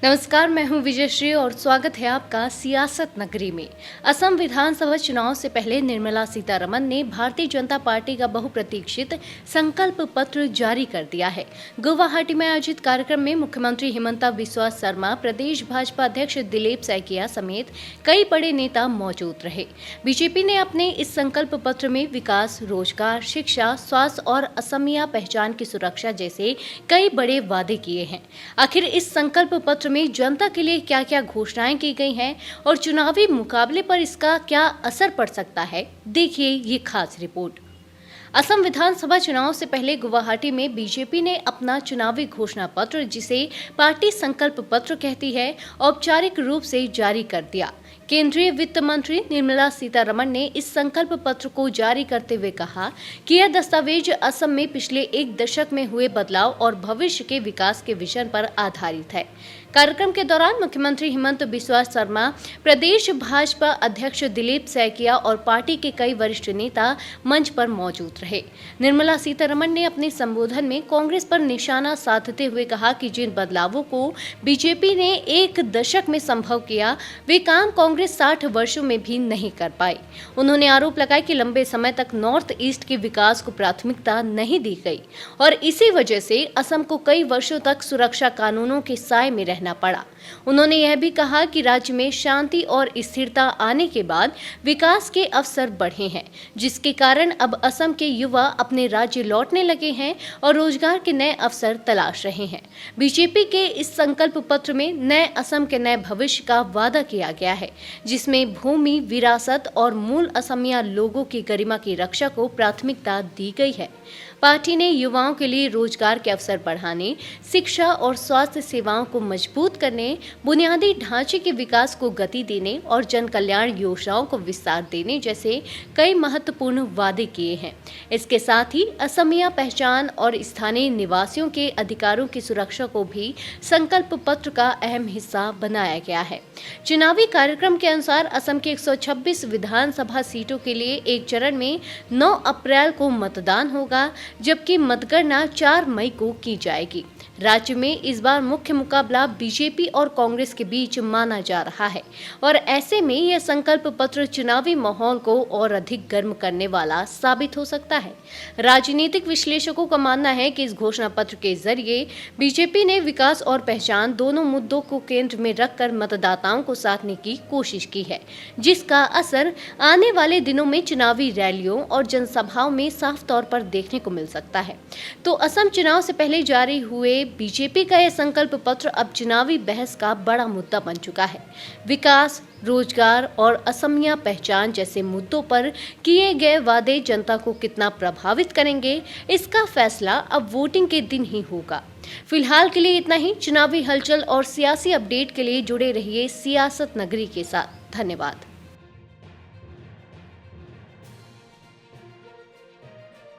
नमस्कार, मैं हूं विजयश्री और स्वागत है आपका सियासत नगरी में। असम विधानसभा चुनाव से पहले निर्मला सीतारमण ने भारतीय जनता पार्टी का बहुप्रतीक्षित संकल्प पत्र जारी कर दिया है। गुवाहाटी में आयोजित कार्यक्रम में मुख्यमंत्री हिमंता बिस्वा शर्मा, प्रदेश भाजपा अध्यक्ष दिलीप सैकिया समेत कई बड़े नेता मौजूद रहे। बीजेपी ने अपने इस संकल्प पत्र में विकास, रोजगार, शिक्षा, स्वास्थ्य और असमिया पहचान की सुरक्षा जैसे कई बड़े वादे किए हैं। आखिर इस संकल्प पत्र में जनता के लिए क्या क्या घोषणाएं की गई हैं और चुनावी मुकाबले पर इसका क्या असर पड़ सकता है, देखिए ये खास रिपोर्ट। असम विधानसभा चुनाव से पहले गुवाहाटी में बीजेपी ने अपना चुनावी घोषणा पत्र, जिसे पार्टी संकल्प पत्र कहती है, औपचारिक रूप से जारी कर दिया। केंद्रीय वित्त मंत्री निर्मला सीतारमण ने इस संकल्प पत्र को जारी करते हुए कहा कि यह दस्तावेज असम में पिछले एक दशक में हुए बदलाव और भविष्य के विकास के विजन पर आधारित है। कार्यक्रम के दौरान मुख्यमंत्री हिमंता बिस्वा शर्मा, प्रदेश भाजपा अध्यक्ष दिलीप सैकिया और पार्टी के कई वरिष्ठ नेता मंच पर मौजूद रहे। निर्मला सीतारमण ने अपने संबोधन में कांग्रेस पर निशाना साधते हुए कहा कि जिन बदलावों को बीजेपी ने एक दशक में संभव किया, वे काम कांग्रेस 60 वर्षों में भी नहीं कर पाई। उन्होंने आरोप लगाया कि लंबे समय तक नॉर्थ ईस्ट के विकास को प्राथमिकता नहीं दी गई और इसी वजह से असम को कई वर्षों तक सुरक्षा कानूनों के साए में रहना पड़ा। उन्होंने यह भी कहा कि राज्य में शांति और स्थिरता आने के बाद विकास के अवसर बढ़े हैं, जिसके कारण अब असम के युवा अपने राज्य लौटने लगे हैं और रोजगार के नए अवसर तलाश रहे हैं। बीजेपी के इस संकल्प पत्र में नए असम के नए भविष्य का वादा किया गया है, जिसमें भूमि, विरासत और मूल असमिया लोगों की गरिमा की रक्षा को प्राथमिकता दी गई है। पार्टी ने युवाओं के लिए रोजगार के अवसर बढ़ाने, शिक्षा और स्वास्थ्य सेवाओं को मजबूत करने, बुनियादी ढांचे के विकास को गति देने और जन कल्याण योजनाओं को विस्तार देने जैसे कई महत्वपूर्ण वादे किए हैं। इसके साथ ही असमिया पहचान और स्थानीय निवासियों के अधिकारों की सुरक्षा को भी संकल्प पत्र का अहम हिस्सा बनाया गया है। चुनावी कार्यक्रम के अनुसार असम के 126 विधानसभा सीटों के लिए एक चरण में 9 अप्रैल को मतदान होगा, जबकि मतगणना 4 मई को की जाएगी। राज्य में इस बार मुख्य मुकाबला बीजेपी और कांग्रेस के बीच माना जा रहा है और ऐसे में यह संकल्प पत्र चुनावी माहौल को और अधिक गर्म करने वाला साबित हो सकता है। राजनीतिक विश्लेषकों का मानना है कि इस घोषणा पत्र के जरिए बीजेपी ने विकास और पहचान दोनों मुद्दों को केंद्र में रखकर मतदाताओं को साधने की कोशिश की है, जिसका असर आने वाले दिनों में चुनावी रैलियों और जनसभाओं में साफ तौर पर देखने को मिल सकता है। तो असम चुनाव से पहले जारी हुए बीजेपी का यह संकल्प पत्र अब चुनावी बहस का बड़ा मुद्दा बन चुका है। विकास, रोजगार और असमिया पहचान जैसे मुद्दों पर किए गए वादे जनता को कितना प्रभावित करेंगे, इसका फैसला अब वोटिंग के दिन ही होगा। फिलहाल के लिए इतना ही। चुनावी हलचल और सियासी अपडेट के लिए जुड़े रहिए सियासत नगरी के साथ। धन्यवाद।